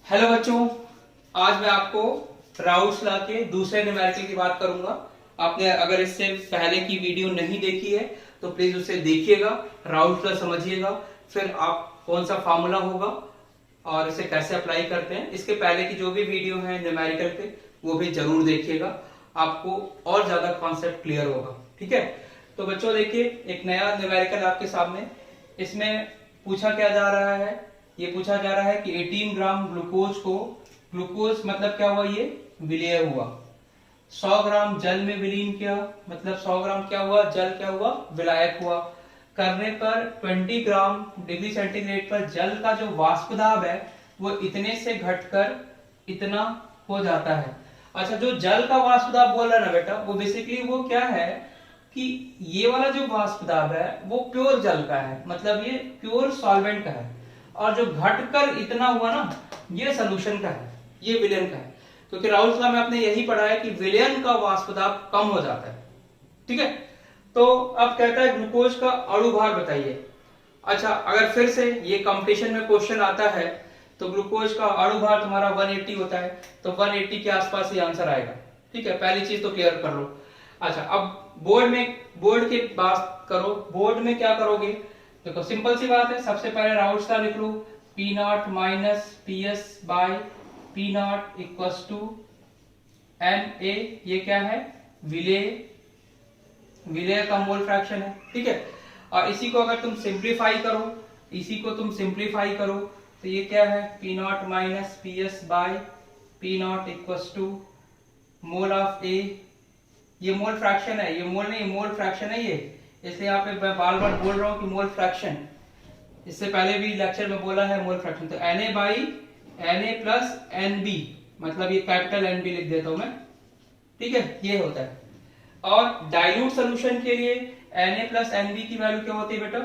Hello बच्चों, आज मैं आपको राउल्ट्स लॉ के दूसरे न्यूमेरिकल की बात करूंगा। आपने अगर इससे पहले की वीडियो नहीं देखी है तो प्लीज उसे देखिएगा, राउल्ट्स लॉ समझिएगा, फिर आप कौन सा फार्मूला होगा और इसे कैसे अप्लाई करते हैं। इसके पहले की जो भी वीडियो है न्यूमेरिकल पे वो भी जरूर देखिएगा, आपको और ज्यादा कॉन्सेप्ट क्लियर होगा। ठीक है, तो बच्चों देखिए एक नया न्यूमेरिकल आपके सामने। इसमें पूछा क्या जा रहा है, ये पूछा जा रहा है कि 18 ग्राम ग्लूकोज को, ग्लूकोज मतलब क्या हुआ, ये विलेय हुआ, 100 ग्राम जल में विलीन किया, मतलब 100 ग्राम क्या हुआ, जल क्या हुआ, विलायक हुआ। करने पर 20 ग्राम डिग्री सेंटीग्रेड पर जल का जो वाष्प दाब है वो इतने से घटकर इतना हो जाता है। अच्छा, जो जल का वाष्प दाब बोल रहा है ना बेटा, वो बेसिकली वो क्या है कि ये वाला जो वाष्प दाब है वो प्योर जल का है, मतलब ये प्योर सॉल्वेंट का है, और जो घटकर इतना हुआ ना ये सोल्यूशन का है, ये विलयन का है। क्योंकि राउल्ट्स लॉ में आपने यही पढ़ा है कि विलयन का वाष्प दाब कम हो जाता है। ठीक है, तो अब कहता है ग्लूकोज का अणु भार बताइए। अच्छा, अगर फिर से ये कंपटीशन में क्वेश्चन आता है तो ग्लूकोज का अणु भार तुम्हारा 180 होता है, तो 180 के आसपास ही आंसर आएगा। ठीक है, पहली चीज तो क्लियर कर लो। अच्छा, अब बोर्ड की बात करो, बोर्ड में क्या करोगे। देखो सिंपल सी बात है, सबसे पहले राउल्ट्स लॉ लिख लो, p not minus P s by p not equals to n a. ये क्या है, विलेय, विलेय का मोल फ्रैक्शन है। ठीक है, और इसी को अगर तुम सिंप्लीफाई करो, इसी को तुम सिंप्लीफाई करो तो ये क्या है, P not minus P s by p not equals to mole of a. ये मोल फ्रैक्शन है, ये मोल नहीं, मोल फ्रैक्शन है ये, इसलिए यहाँ पे मैं बार बार बोल रहा हूँ कि मोल फ्रैक्शन। इससे पहले भी लेक्चर में बोला है मोल फ्रैक्शन। तो Na by Na plus Nb, मतलब ये कैपिटल Nb लिख देता हूं मैं। ठीक है, ये होता है। और डाइल्यूट सोल्यूशन के लिए Na प्लस Nb की वैल्यू क्या होती है बेटा,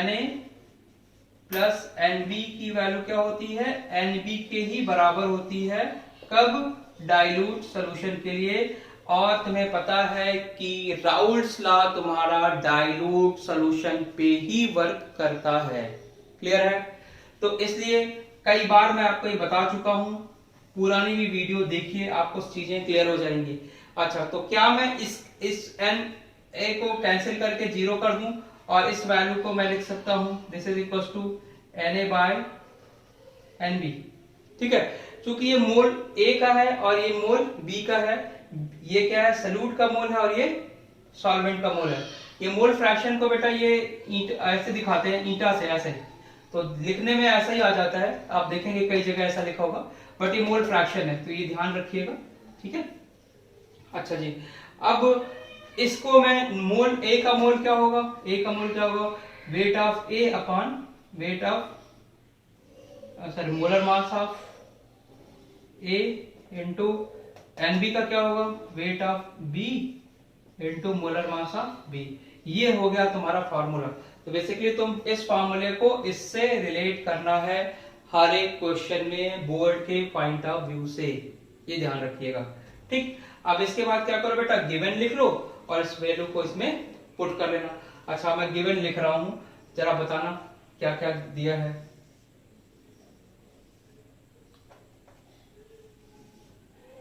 Na प्लस Nb की वैल्यू क्या होती है, Nb के ही बराबर होती है। कब, डाइल्यूट सोल्यूशन के लिए। और तुम्हें पता है कि राउल्ट्स लॉ तुम्हारा डाइल्यूट सॉल्यूशन पे ही वर्क करता है। क्लियर है, तो इसलिए कई बार मैं आपको ये बता चुका हूं, पुरानी भी वीडियो देखिए, आपको चीजें क्लियर हो जाएंगी। अच्छा, तो क्या मैं इस एन ए को कैंसिल करके जीरो कर दूं और इस वैल्यू को मैं लिख सकता हूं, this is equal to Na by Nb। ठीक है, क्योंकि ये मोल ए का है और ये मोल बी का है, ये क्या है, सल्यूट का मोल है और ये सॉल्वेंट का मोल है। ये मोल फ्रैक्शन को बेटा ये ऐसे दिखाते हैं, ईटा से ऐसे, तो लिखने में ऐसा ही आ जाता है, आप देखेंगे कई जगह ऐसा लिखा होगा, बट ये मोल फ्रैक्शन है, तो ये ध्यान रखिएगा। ठीक है, अच्छा जी, अब इसको मैं मोल ए का मोल क्या होगा, ए का मोल क्या होगा, weight of A upon weight of sorry molar mass of A into NB का क्या होगा, weight of B into molar mass of B. ये हो गया तुम्हारा फॉर्मूला। तो बेसिकली तुम इस फॉर्मूले को इससे रिलेट करना है हर एक क्वेश्चन में बोर्ड के पॉइंट ऑफ व्यू से, ये ध्यान रखिएगा। ठीक, अब इसके बाद क्या करो बेटा, गिवन लिख लो और इस वैल्यू को इसमें पुट कर लेना। अच्छा, मैं गिवन लिख रहा हूं, जरा बताना क्या क्या दिया है।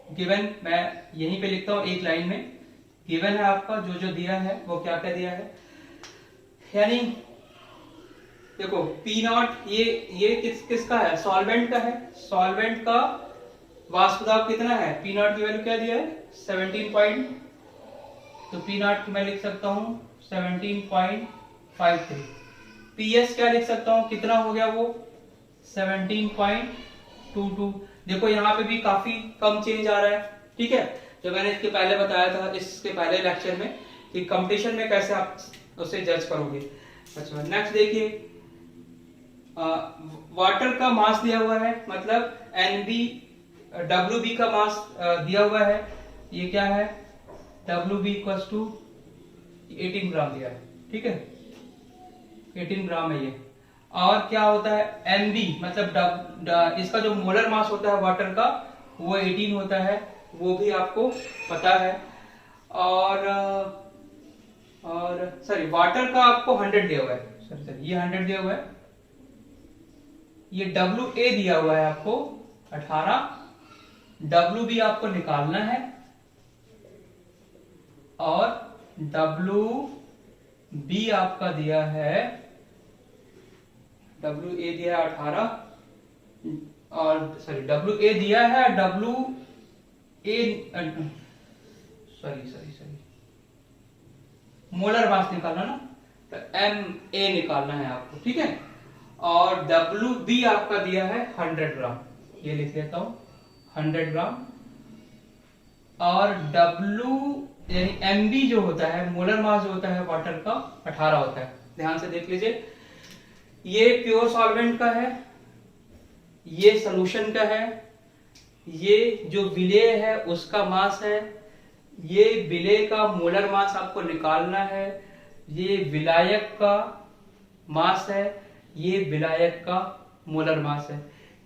गिवन मैं यहीं पे लिखता हूं एक लाइन में, गिवन है आपका जो जो दिया है वो क्या क्या दिया है। यानी देखो पी नॉट, ये किसका है, सॉल्वेंट का है, सॉल्वेंट का वाष्प दाब कितना है, पी नॉट की वैल्यू क्या दिया है, 17 पॉइंट, तो पी नॉट मैं लिख सकता हूं 17.53। पीएस क्या लिख सकता हूं, कितना हो गया वो, 17.22। देखो यहाँ पे भी काफी कम चेंज आ रहा है। ठीक है, जो मैंने इसके पहले बताया था, इसके पहले लेक्चर में, कि कंपटीशन में कैसे आप उसे जज करोगे। अच्छा, नेक्स्ट देखिए, वाटर का मास दिया हुआ है, मतलब एनबी डब्ल्यू का मास दिया हुआ है, ये क्या है, डब्ल्यू बी इक्वल टू 18 ग्राम दिया है। ठीक है, 18 ग्राम है ये। और क्या होता है, एनबी मतलब इसका जो मोलर मास होता है वाटर का वो 18 होता है, वो भी आपको पता है। और सॉरी, वाटर का आपको 100 दिया हुआ है, सॉरी ये 100 दिया हुआ है, ये डब्ल्यू ए दिया हुआ है आपको 18, डब्ल्यू बी आपको निकालना है और डब्ल्यू बी आपका दिया है, डब्ल्यू ए दिया है 18 और सॉरी डब्ल्यू ए दिया है, डब्ल्यू ए सॉरी मोलर मास निकालना ना, तो एम ए निकालना है आपको, ठीक है। और डब्ल्यू बी आपका दिया है 100 ग्राम, ये लिख लेता हूं 100 ग्राम। और डब्ल्यू यानी एम बी जो होता है, मोलर मास जो होता है वाटर का 18 होता है। ध्यान से देख लीजिए, ये प्योर सॉल्वेंट का है, ये सॉल्यूशन का है, ये जो विलेय है उसका मास है, ये विलेय का मोलर मास आपको निकालना है, ये विलायक का मास है, ये विलायक का मोलर मास है।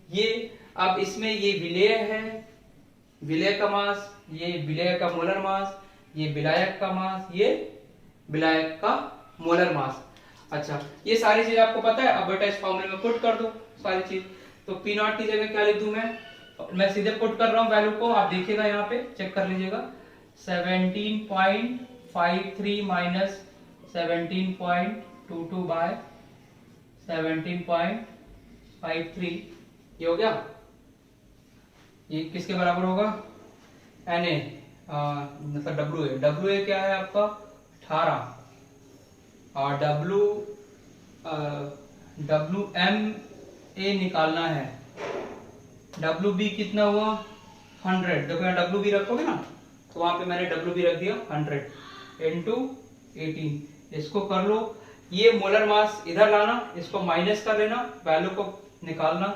ये अब इसमें ये विलेय है, विलेय का मास, ये विलेय का मोलर मास, ये विलायक का मास, ये विलायक का मोलर मास। अच्छा, ये सारी चीज आपको पता है। अब बेटा इस फॉर्मूले में पुट कर दो सारी चीज। तो पी नॉट की जगह क्या लिख दूं मैं सीधे पुट कर रहा हूं वैल्यू को, आप देखिएगा यहाँ पे चेक कर लीजिएगा। 17.53 माइनस 17.22 बाय 17.53, ये हो गया। ये किसके बराबर होगा? Na मतलब डब्ल्यू ए क्या है आपका 18 और डब्ल्यू एम ए निकालना है। डब्ल्यू बी कितना हुआ 100, देखो यहाँ डब्ल्यू बी रखोगे ना, तो वहां पे मैंने डब्ल्यू बी रख दिया 100 इंटू 18। इसको कर लो, ये मोलर मास इधर लाना, इसको माइनस कर लेना, वैल्यू को निकालना।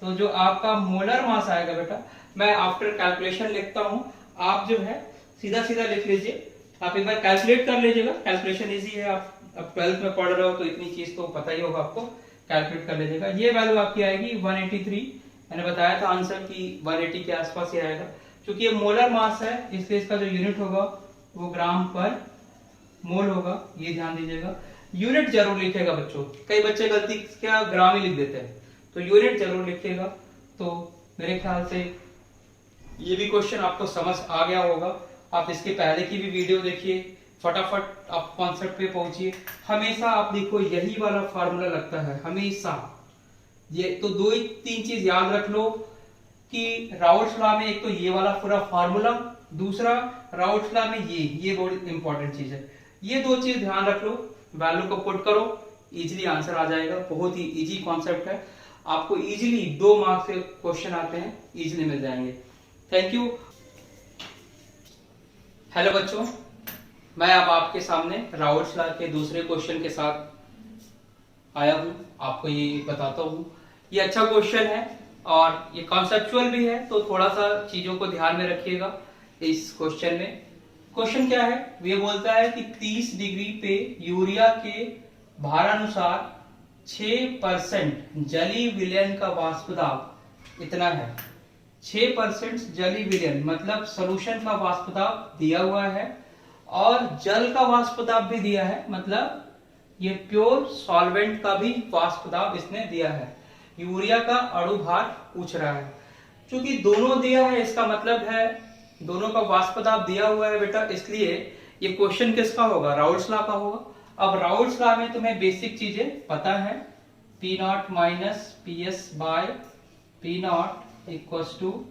तो जो आपका मोलर मास आएगा बेटा, मैं आफ्टर कैलकुलेशन लिखता हूं, आप जो है सीधा सीधा लिख लीजिए। आप एक बार कैलकुलेट कर लीजिएगा, कैलकुलेशन इजी है। आप अब 12th में पढ़ रहे हो तो इतनी चीज तो पता ही होगा आपको, कैलकुलेट कर लीजिएगा। ये वैल्यू आपकी आएगी 183। मैंने बताया था आंसर की 180 के आसपास ही आएगा। क्योंकि ये मोलर मास है इसलिए इसका जो यूनिट होगा वो ग्राम पर मोल होगा, ये ध्यान दीजिएगा। यूनिट जरूर लिखेगा बच्चों, कई बच्चे गलती क्या ग्राम ही लिख देते हैं, तो यूनिट जरूर लिखिएगा। तो मेरे ख्याल से ये भी क्वेश्चन आपको समझ आ गया होगा। आप इसके पहले की भी वीडियो देखिए, फटाफट आप कॉन्सेप्ट पे पहुंचिए। हमेशा आप देखो यही वाला फार्मूला लगता है हमेशा। ये तो 2-3 चीज याद रख लो कि राउल्ट्स लॉ में एक तो ये वाला पूरा फार्मूला, दूसरा राउल्ट्स लॉ में ये बहुत इंपॉर्टेंट चीज है। ये 2 चीज ध्यान रख लो, वैल्यू को पुट करो, इजीली आंसर आ जाएगा। बहुत ही इजी कॉन्सेप्ट है, आपको इजीली 2 मार्क्स के क्वेश्चन आते हैं, इजीली मिल जाएंगे। Thank you. हेलो बच्चों, मैं अब आपके सामने राउल्ट्स लॉ के दूसरे क्वेश्चन के साथ आया हूं, आपको ये बताता हूं। ये अच्छा क्वेश्चन है और ये कॉन्सेप्चुअल भी है, तो थोड़ा सा चीजों को ध्यान में रखिएगा इस क्वेश्चन में। क्वेश्चन क्या है, ये बोलता है कि 30 डिग्री पे यूरिया के भारानुसार 6% जलीय विलयन का वाष्प दाब इतना है। 6% जलीय विलयन मतलब सॉल्यूशन का वाष्प दाब दिया हुआ है और जल का वाष्प दाब भी दिया है, मतलब ये प्योर सॉल्वेंट का भी वाष्प दाब इसने दिया है। यूरिया का अणु भार पूछ रहा है। क्योंकि दोनों दिया है, इसका मतलब है दोनों का वाष्प दाब दिया हुआ है बेटा, इसलिए ये क्वेश्चन किसका होगा? राउल्ट्स लॉ का होगा। अब राउल्ट्स लॉ में तुम्हें बेसिक चीजें पता है, P not minus P S by P not equals to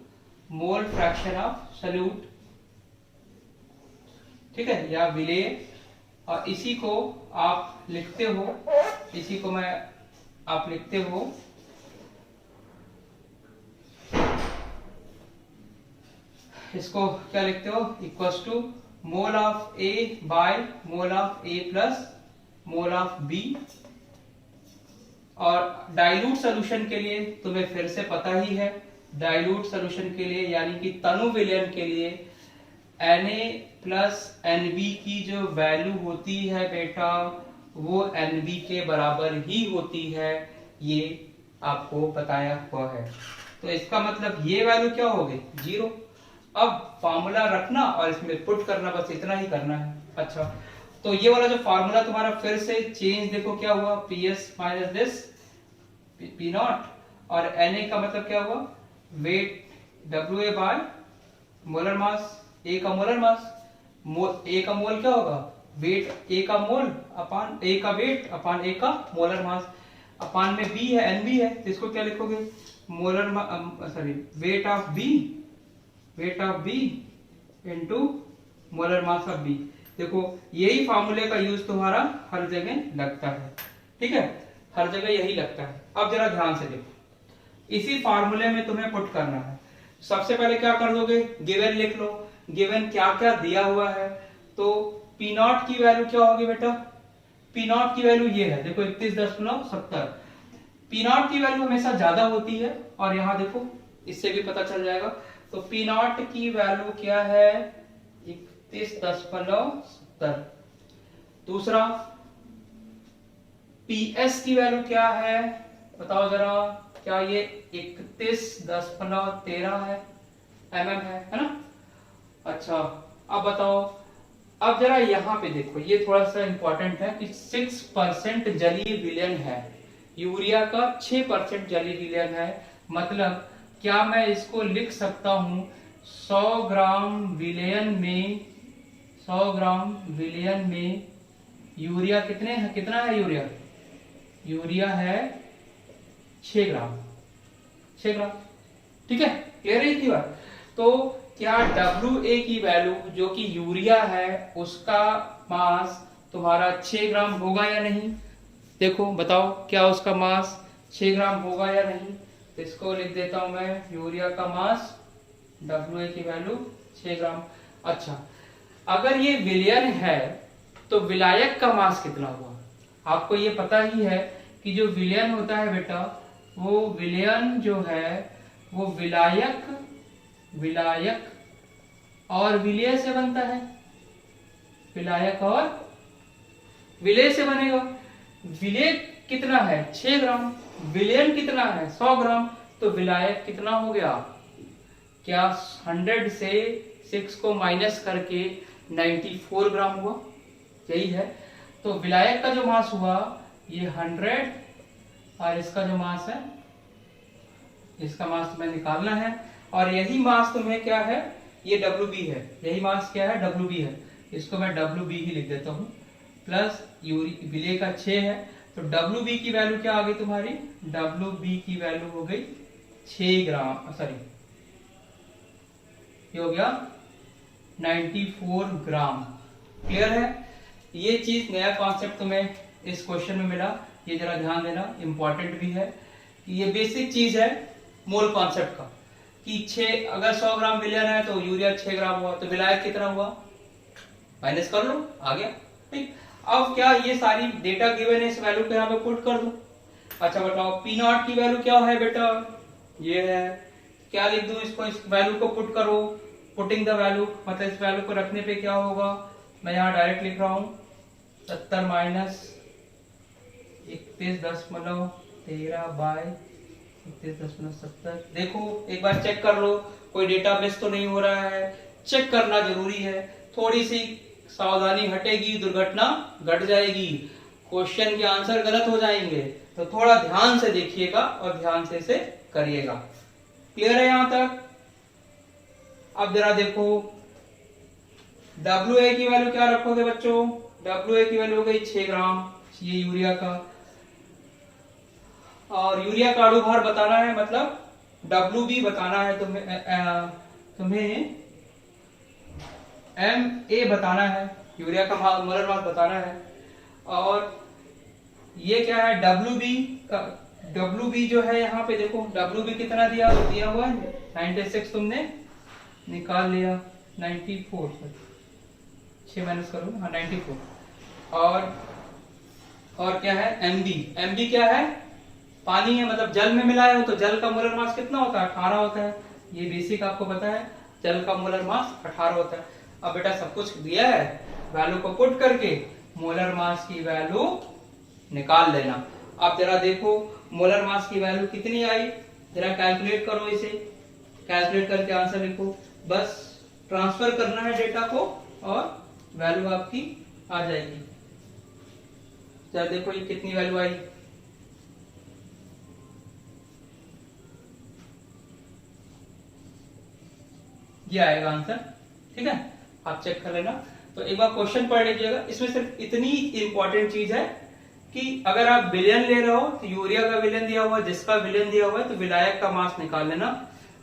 mole fraction of solute, ठीक है, या विलेय। और इसी को आप लिखते हो, इसी को आप लिखते हो इसको क्या लिखते हो? Equals to mole of A by mole of A plus mole of B. और डाइल्यूट सॉल्यूशन के लिए तुम्हें फिर से पता ही है, डाइल्यूट सॉल्यूशन के लिए यानी कि तनु विलयन के लिए Na प्लस Nb की जो वैल्यू होती है बेटा, वो Nb के बराबर ही होती है, ये आपको बताया हुआ है। तो इसका मतलब ये वैल्यू क्या होगी? 0। अब फार्मूला रखना और इसमें पुट करना, बस इतना ही करना है। अच्छा, तो ये वाला जो फार्मूला तुम्हारा फिर से चेंज देखो क्या हुआ, P S minus this P naught, और Na का मतलब क्या हुआ? Weight W A by molar mass, A का मोलर मास, ए का मोल क्या होगा, वेट ए का मोल अपान ए का वेट अपान ए का मोलर मास, अपान में बी है, एन बी है, तो इसको क्या लिखोगे, molar sorry weight of B into molar mass of B. देखो यही फार्मूले का यूज तुम्हारा हर जगह लगता है, ठीक है, हर जगह यही लगता है। अब जरा ध्यान से देखो, इसी फार्मूले में तुम्हें पुट करना है। सबसे पहले क्या कर दोगे, गिवन लिख लो, गिवन क्या क्या दिया हुआ है। तो पी नॉट की वैल्यू क्या होगी बेटा, पी नॉट की वैल्यू ये है, देखो 31.70। पी नॉट की वैल्यू हमेशा ज्यादा होती है, और यहाँ देखो इससे भी पता चल जाएगा। तो पी नॉट की वैल्यू क्या है, 31.70। दूसरा पीएस की वैल्यू क्या है, बताओ जरा, क्या ये 31.13 है, है ना। अच्छा अब बताओ, अब जरा यहाँ पे देखो, ये थोड़ा सा इंपॉर्टेंट है कि 6% जलीय विलयन है, यूरिया का 6% जलीय विलयन है। मतलब क्या मैं इसको लिख सकता हूं 100 ग्राम विलयन में यूरिया कितना है यूरिया है 6 ग्राम, ठीक है, क्लियर है इतनी बात। तो क्या WA की वैल्यू जो कि यूरिया है उसका मास तुम्हारा 6 ग्राम होगा या नहीं, देखो बताओ क्या उसका मास 6 ग्राम होगा या नहीं। तो इसको लिख देता हूं मैं, यूरिया का मास WA की वैल्यू 6 ग्राम। अच्छा अगर ये विलयन है तो विलायक का मास कितना हुआ, आपको ये पता ही है कि जो विलयन होता है बेटा, वो विलयन जो है वो विलायक और विलय से बनता है, विलायक और विलय से बनेगा। विलय कितना है 6 ग्राम, विलयन कितना है 100 ग्राम, तो विलायक कितना हो गया, क्या 100 से 6 को माइनस करके 94 ग्राम हुआ, यही है। तो विलायक का जो मास हुआ ये 100, और इसका जो मास है, इसका मास तुम्हें निकालना है, और यही मास तुम्हें क्या है, ये WB है, यही मास क्या है WB है, इसको मैं WB ही लिख देता हूं, प्लस विलय का 6 है, तो WB की वैल्यू क्या आ गई तुम्हारी, WB की वैल्यू हो गई 6 ग्राम, सॉरी ये हो गया 94 ग्राम। क्लियर है, ये चीज नया कॉन्सेप्ट तुम्हें इस क्वेश्चन में मिला, ये जरा ध्यान देना, इंपॉर्टेंट भी है कि ये बेसिक चीज है मोल कॉन्सेप्ट का, कि 6 अगर 100 ग्राम विलयन है तो यूरिया 6 ग्राम हुआ, तो विलायक कितना हुआ, माइनस कर लो, आ गया, ठीक। अब क्या ये सारी डेटा गिवन है, इस वैल्यू को यहाँ पे पुट कर दो। अच्छा बताओ पी नॉट की वैल्यू क्या है बेटा, ये है, क्या लिख दूं इसको, इस वैल्यू को पुट करो, पुटिंग द वैल्यू, मतलब इस वैल्यू को रखने पे क्या होगा, मैं यहाँ डायरेक्ट लिख रहा हूँ 70 माइनस 31.13 बाय 31.70। देखो एक बार चेक कर लो कोई डेटा मिस तो नहीं हो रहा है, चेक करना जरूरी है, थोड़ी सी सावधानी हटेगी दुर्घटना घट जाएगी, क्वेश्चन के आंसर गलत हो जाएंगे, तो थोड़ा ध्यान से देखिएगा और ध्यान से इसे करिएगा। क्लियर है यहां तक। अब जरा देखो WA की वैल्यू क्या रखोगे बच्चों, WA की वैल्यू हो गई 6 ग्राम, ये यूरिया का, और यूरिया का अणुभार बताना है, मतलब WB बताना है तुम्हें MA बताना है, यूरिया का मोलर मास बताना है। और ये क्या है WB जो है यहाँ पे देखो, WB कितना दिया हुआ है 96, तुमने निकाल लिया 94, 6 माइनस करो, हाँ 94। और क्या है MB क्या है, पानी है, मतलब जल में मिलाया हो तो जल का मोलर मास कितना होता है 18 होता है, ये बेसिक आपको पता है, जल का मोलर मास 18 होता है। अब बेटा सब कुछ दिया है, वैल्यू को पुट करके मोलर मास की वैल्यू निकाल लेना। अब जरा देखो मोलर मास की वैल्यू कितनी आई, जरा कैलकुलेट करो, इसे कैलकुलेट करके आंसर लिखो, बस ट्रांसफर करना है डेटा को और वैल्यू आपकी आ जाएगी। जरा देखो ये कितनी वैल्यू आई, ये आएगा आंसर। ठीक है, आप चेक कर लेना। तो एक बार क्वेश्चन पढ़ लीजिएगा। इसमें सिर्फ इतनी इंपॉर्टेंट चीज है कि अगर आप विलयन ले रहे हो तो यूरिया का विलयन दिया हुआ है, जिसका विलयन दिया हुआ है तो विलायक का मास निकाल लेना,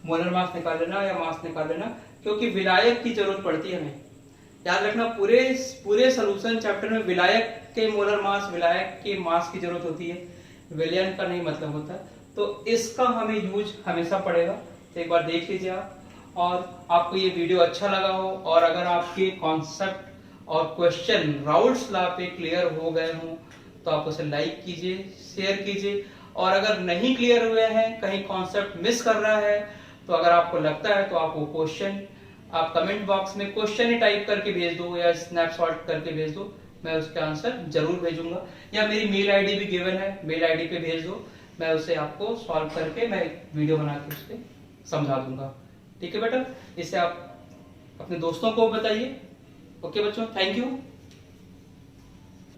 मोलर मास निकाल लेना या मास निकाल लेना, क्योंकि विलायक की जरूरत पड़ती है हमें। याद रखना, पूरे सोल्यूशन चैप्टर में विलायक के मोलर मास, विलायक के मास की जरूरत होती है, विलयन का नहीं मतलब होता। तो इसका हमें यूज हमेशा पड़ेगा। तो एक बार देख लीजिए आप, और आपको ये वीडियो अच्छा लगा हो और अगर आपके कॉन्सेप्ट और क्वेश्चन राउल्ट्स लॉ पे क्लियर हो गए हों तो आप उसे लाइक कीजिए, शेयर कीजिए। और अगर नहीं क्लियर हुए हैं, कहीं कॉन्सेप्ट मिस कर रहा है, तो अगर आपको लगता है तो आप वो क्वेश्चन आप कमेंट बॉक्स में क्वेश्चन ही टाइप करके भेज दो या स्नैपशॉट करके भेज दो, मैं उसका आंसर जरूर भेजूंगा। या मेरी मेल आईडी भी गिवन है, मेल आईडी पे भेज दो, मैं उसे आपको सॉल्व करके मैं वीडियो बना के उस पर समझा दूंगा। ठीक है बेटा, इसे आप अपने दोस्तों को बताइए। ओके बच्चों, थैंक यू।